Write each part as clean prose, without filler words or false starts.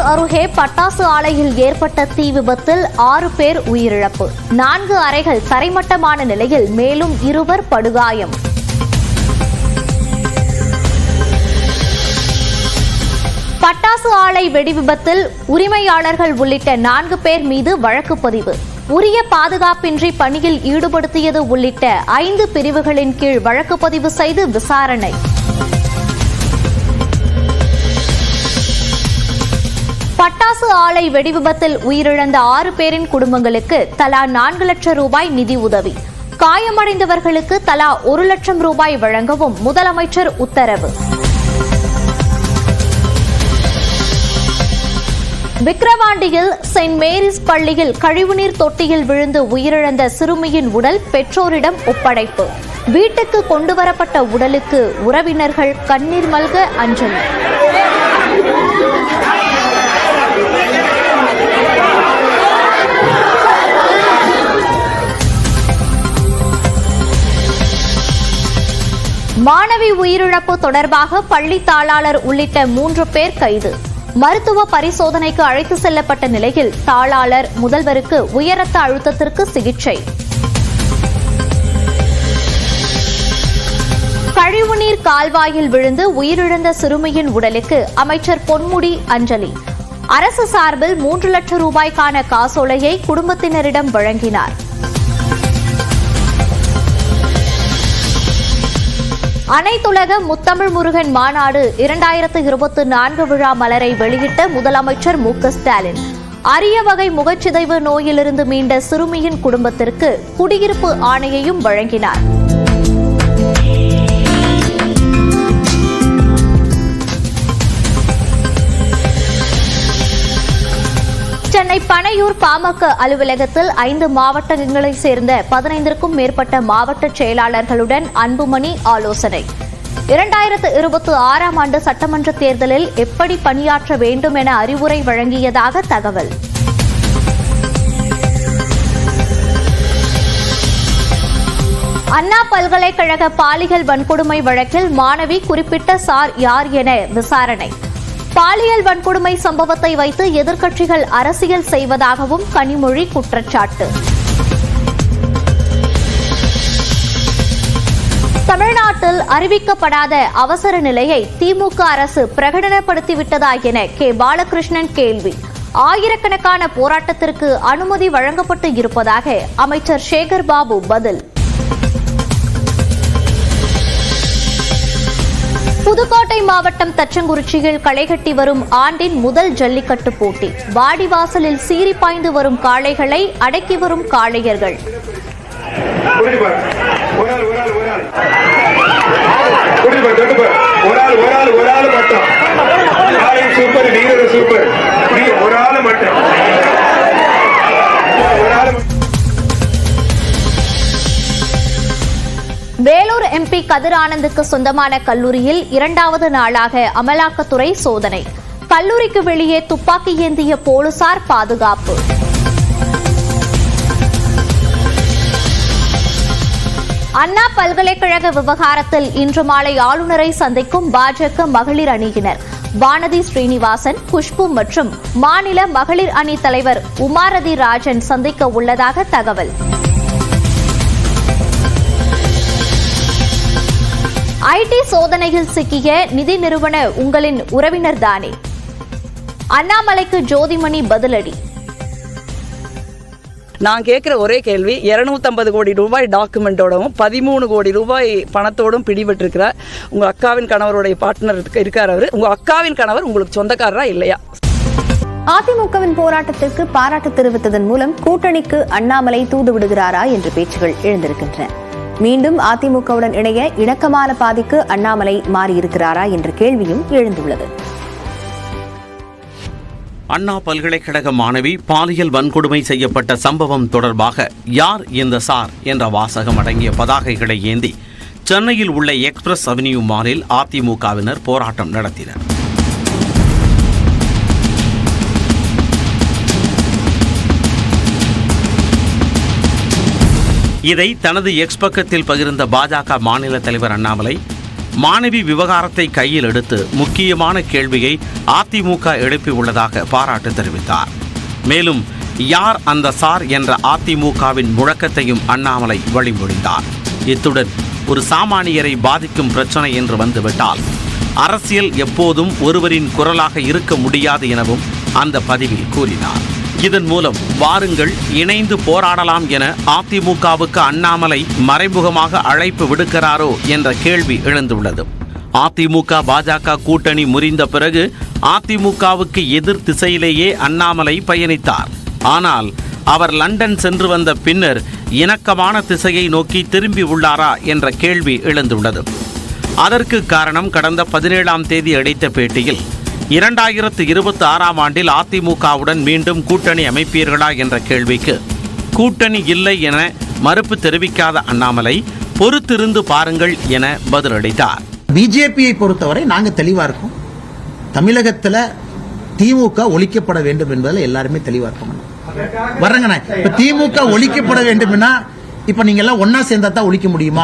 வேலூர் அருகே பட்டாசு ஆலையில் ஏற்பட்ட தீ விபத்தில் 6 பேர் உயிரிழப்பு. 4 அறைகள் தரைமட்டமான நிலையில் மேலும் 2 படுகாயம். பட்டாசு ஆலை வெடிவிபத்தில் உரிமையாளர்கள் உள்ளிட்ட 4 பேர் மீது வழக்கு பதிவு. உரிய பாதுகாப்பின்றி பணியில் ஈடுபடுத்தியது உள்ளிட்ட 5 பிரிவுகளின் கீழ் வழக்கு பதிவு செய்து விசாரணை. பட்டாசு ஆலை வெடிவிபத்தில் உயிரிழந்த 6 பேரின் குடும்பங்களுக்கு தலா 4 லட்சம் ரூபாய் நிதி உதவி. காயமடைந்தவர்களுக்கு தலா 1 லட்சம் ரூபாய் வழங்கவும் முதலமைச்சர் உத்தரவு. விக்கிரவாண்டியில் செயின்ட் மேரிஸ் பள்ளியில் கழிவுநீர் தொட்டியில் விழுந்து உயிரிழந்த சிறுமியின் உடல் பெற்றோரிடம் ஒப்படைப்பு. வீட்டுக்கு கொண்டுவரப்பட்ட உடலுக்கு உறவினர்கள் கண்ணீர் மல்க அஞ்சலி. மாணவி உயிரிழப்பு தொடர்பாக பள்ளி தாளாளர் உள்ளிட்ட 3 பேர் கைது. மருத்துவ பரிசோதனைக்கு அழைத்து செல்லப்பட்ட நிலையில் தாளாளர் முதல்வருக்கு உயர் ரத்த அழுத்தத்திற்கு சிகிச்சை. கழிவுநீர் கால்வாயில் விழுந்து உயிரிழந்த சிறுமியின் உடலுக்கு அமைச்சர் பொன்முடி அஞ்சலி. அரசு சார்பில் 3 லட்சம் ரூபாய்க்கான காசோலையை குடும்பத்தினரிடம் வழங்கினார். அனைத்துலக முத்தமிழ் முருகன் மாநாடு 2024 விழா மலரை வெளியிட்ட முதலமைச்சர் மு.க. ஸ்டாலின். அரிய வகை முகச்சிதைவு நோயிலிருந்து மீண்ட சிறுமியின் குடும்பத்திற்கு குடியிருப்பு ஆணையையும் வழங்கினார். சென்னை பனையூர் பாமக அலுவலகத்தில் 5 மாவட்டங்களைச் சேர்ந்த 15க்கும் மேற்பட்ட மாவட்ட செயலாளர்களுடன் அன்புமணி ஆலோசனை. 2026ஆம் ஆண்டு சட்டமன்ற தேர்தலில் எப்படி பணியாற்ற வேண்டும் என அறிவுரை வழங்கியதாக தகவல். அண்ணா பல்கலைக்கழக பாலியல் வன்கொடுமை வழக்கில் மாணவி குறிப்பிட்ட சார் யார் என விசாரணை. பாலியல் வன்கொடுமை சம்பவத்தை வைத்து எதிர்க்கட்சிகள் அரசியல் செய்வதாகவும் கனிமொழி குற்றச்சாட்டு. தமிழ்நாட்டில் அறிவிக்கப்படாத அவசர நிலையை திமுக அரசு பிரகடனப்படுத்திவிட்டதா என கே. பாலகிருஷ்ணன் கேள்வி. ஆயிரக்கணக்கான போராட்டத்திற்கு அனுமதி வழங்கப்பட்டு இருப்பதாக அமைச்சர் சேகர் பாபு பதில். புதுக்கோட்டை மாவட்டம் தச்சங்குறிச்சியில் களைகட்டி வரும் ஆண்டின் முதல் ஜல்லிக்கட்டு போட்டி. வாடிவாசலில் சீறி பாய்ந்து வரும் காளைகளை அடக்கி வரும் காளையர்கள். வேலூர் எம்பி கதிர் ஆனந்துக்கு சொந்தமான கல்லூரியில் 2வது நாளாக அமலாக்கத்துறை சோதனை. கல்லூரிக்கு வெளியே துப்பாக்கி ஏந்திய போலீசார் பாதுகாப்பு. அண்ணா பல்கலைக்கழக விவகாரத்தில் இன்று மாலை ஆளுநரை சந்திக்கும் பாஜக மகளிர் அணியினர். வானதி ஸ்ரீனிவாசன், குஷ்பு மற்றும் மாநில மகளிர் அணி தலைவர் உமாரதி ராஜன் சந்திக்க உள்ளதாக தகவல். ஐடி சோதனையில் சிக்கிய நிதி நிறுவன உங்களின் உறவினர் தானே? அண்ணாமலைக்கு ஜோதிமணி பதிலடி. நான் கேட்குற ஒரே கேள்வி, 250 கோடி ரூபாய் டாக்குமெண்டோடவும் 13 கோடி ரூபாய் பணத்தோடும் பிடிபட்டிருக்கிறார். உங்கள் அக்காவின் கணவருடைய பார்ட்னர் இருக்கார். அவர் உங்கள் அக்காவின் கணவர் உங்களுக்கு சொந்தக்காரரா இல்லையா? அதிமுகவின் போராட்டத்திற்கு பாராட்டு தெரிவித்ததன் மூலம் கூட்டணிக்கு அண்ணாமலை தூது விடுகிறாரா என்ற பேச்சுகள் எழுந்திருக்கின்றன. மீண்டும் அதிமுகவுடன் இணைய இணக்கமான பாதைக்கு அண்ணாமலை மாறியிருக்கிறாரா என்ற கேள்வியும் எழுந்துள்ளது. அண்ணா பல்கலைக்கழக மாணவி பாலியல் வன்கொடுமை செய்யப்பட்ட சம்பவம் தொடர்பாக யார் இந்த சார் என்ற வாசகம் அடங்கிய பதாகைகளை ஏந்தி சென்னையில் உள்ள எக்ஸ்பிரஸ் அவென்யூ மாலில் அதிமுகவினர் போராட்டம் நடத்தினர். இதை தனது எக்ஸ் பக்கத்தில் பகிர்ந்த பாஜக மாநில தலைவர் அண்ணாமலை, மாணவி விவகாரத்தை கையில் எடுத்து முக்கியமான கேள்வியை அதிமுக எழுப்பியுள்ளதாக பாராட்டு தெரிவித்தார். மேலும் யார் அந்த சார் என்ற அதிமுகவின் முழக்கத்தையும் அண்ணாமலை வழிமொழிந்தார். இத்துடன் ஒரு சாமானியரை பாதிக்கும் பிரச்சனை என்று வந்துவிட்டால் அரசியல் எப்போதும் ஒருவரின் குரலாக இருக்க முடியாது எனவும் அந்த பதிவில் கூறினார். இதன் மூலம் வாருங்கள் இணைந்து போராடலாம் என அதிமுகவுக்கு அண்ணாமலை மறைமுகமாக அழைப்பு விடுக்கிறாரோ என்ற கேள்வி எழுந்துள்ளது. அதிமுக பாஜக கூட்டணி முறிந்த பிறகு அதிமுகவுக்கு எதிர் திசையிலேயே அண்ணாமலை பயணித்தார். ஆனால் அவர் லண்டன் சென்று வந்த பின்னர் இணக்கமான திசையை நோக்கி திரும்பி உள்ளாரா என்ற கேள்வி எழுந்துள்ளது. அதற்கு காரணம் கடந்த 17ஆம் தேதி அளித்த பேட்டியில் 2026ஆம் ஆண்டில் அதிமுகவுடன் மீண்டும் கூட்டணி அமைப்பீர்களா என்ற கேள்விக்கு கூட்டணி இல்லை என மறுப்பு தெரிவிக்காத அண்ணாமலை பொறுத்திருந்து பாருங்கள் என பதிலளித்தார். பிஜேபியை பொறுத்தவரை நாங்கள் தெளிவா இருக்கோம். தமிழகத்தில் திமுக ஒழிக்கப்பட வேண்டும் என்பதில் எல்லாருமே தெளிவா இருக்கோம். வரங்கண்ணா, இப்ப திமுக ஒழிக்கப்பட வேண்டும்னா இப்ப நீங்க எல்லாம் ஒன்னா சேர்ந்தா தான் ஒழிக்க முடியுமா?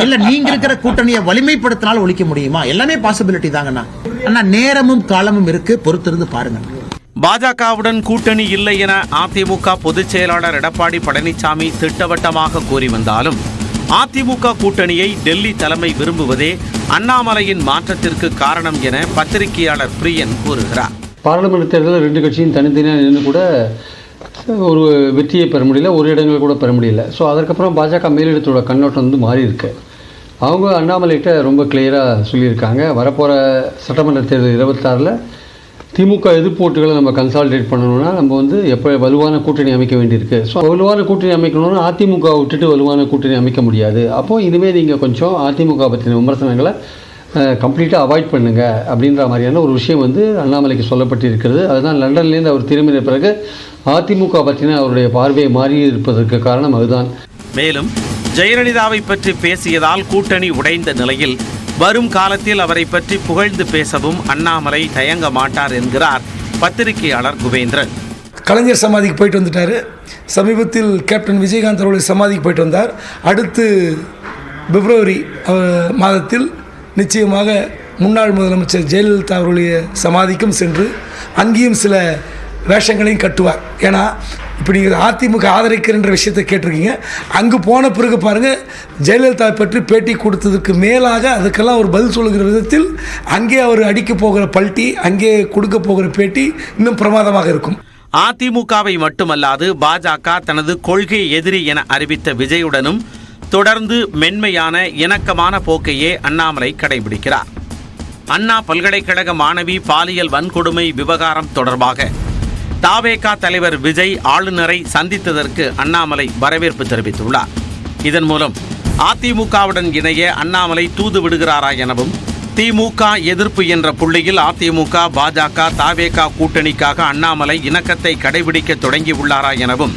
இல்ல நீங்க இருக்கிற கூட்டணியை வலிமைப்படுத்தினாலும் ஒழிக்க முடியுமா? எல்லாமே பாசிபிலிட்டி தாங்கண்ணா. அண்ணா நேரமும் காலமும் இருக்கு, பொறுத்திருந்து பாருங்க. பாஜகவுடன் கூட்டணி இல்லை என அதிமுக பொதுச் செயலாளர் எடப்பாடி பழனிசாமி திட்டவட்டமாக கூறி வந்தாலும் அதிமுக கூட்டணியை டெல்லி தலைமை விரும்புவதே அண்ணாமலையின் மாற்றத்திற்கு காரணம் என பத்திரிகையாளர் பிரியன் கூறுகிறார். பாராளுமன்ற தேர்தலில் 2 கட்சியும் தனித்தனியாக நின்று கூட ஒரு வெற்றியை பெற முடியல, ஒரு இடங்கள் கூட பெற முடியல. ஸோ அதற்கப்புறம் பாஜக மேலிடத்தோட கண்ணோட்டம் வந்து மாறி இருக்கு. அவங்க அண்ணாமலைகிட்ட ரொம்ப கிளியராக சொல்லியிருக்காங்க, வரப்போகிற சட்டமன்ற தேர்தல் 26ல் திமுக எதிர்ப்பு ஓட்டுகளை நம்ம கன்சாலிடேட் பண்ணணும்னா நம்ம வந்து எப்போ வலுவான கூட்டணி அமைக்க வேண்டியிருக்கு. ஸோ வலுவான கூட்டணி அமைக்கணும்னா அதிமுக விட்டுட்டு வலுவான கூட்டணி அமைக்க முடியாது. அப்போது இனிமேல் நீங்கள் கொஞ்சம் அதிமுக பற்றின விமர்சனங்களை கம்ப்ளீட்டாக அவாய்ட் பண்ணுங்க அப்படின்ற மாதிரியான ஒரு விஷயம் வந்து அண்ணாமலைக்கு சொல்லப்பட்டிருக்கிறது. அதுதான் லண்டன்லேருந்து அவர் திரும்பின பிறகு அதிமுக பற்றின அவருடைய பார்வையை மாறி இருப்பதற்கு காரணம் அதுதான். மேலும் ஜெயலலிதாவை பற்றி பேசியதால் கூட்டணி உடைந்த நிலையில் வரும் காலத்தில் அவரை பற்றி புகழ்ந்து பேசவும் அண்ணாமலை தயங்க மாட்டார் என்கிறார் பத்திரிகையாளர் குபேந்திரன். கலைஞர் சமாதிக்கு போயிட்டு வந்துட்டார். சமீபத்தில் கேப்டன் விஜயகாந்த் அவருடைய சமாதிக்கு போயிட்டு வந்தார். அடுத்து பிப்ரவரி மாதத்தில் நிச்சயமாக முன்னாள் முதலமைச்சர் ஜெயலலிதா அவருடைய சமாதிக்கும் சென்று அங்கேயும் சில வேஷங்களையும் கட்டுவார். ஏன்னா இப்போ நீங்கள் அதிமுக ஆதரிக்கிறன்ற விஷயத்தை கேட்டிருக்கீங்க. அங்கே போன பிறகு பாருங்கள், ஜெயலலிதா பற்றி பேட்டி கொடுத்ததுக்கு மேலாக அதுக்கெல்லாம் ஒரு பதில் சொல்லுகிற விதத்தில் அங்கே அவர் அடிக்க போகிற பல்ட்டி, அங்கே கொடுக்க போகிற பேட்டி இன்னும் பிரமாதமாக இருக்கும். அதிமுகவை மட்டுமல்லாது பாஜக தனது கொள்கை எதிரி என அறிவித்த விஜயுடனும் தொடர்ந்து மென்மையான இணக்கமான போக்கையே அண்ணாமலை கடைபிடிக்கிறார். அண்ணா பல்கலைக்கழக மாணவி பாலியல் வன்கொடுமை விவகாரம் தொடர்பாக தாவேகா தலைவர் விஜய் ஆளுநரை சந்தித்ததற்கு அண்ணாமலை வரவேற்பு தெரிவித்துள்ளார். இதன் மூலம் அதிமுகவுடன் இணைய அண்ணாமலை தூது விடுகிறாரா எனவும், திமுக எதிர்ப்பு என்ற புள்ளியில் அதிமுக பாஜக தாவேகா கூட்டணிக்காக அண்ணாமலை இணக்கத்தை கடைபிடிக்க தொடங்கியுள்ளாரா எனவும்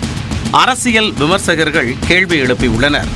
அரசியல் விமர்சகர்கள் கேள்வி எழுப்பியுள்ளனர்.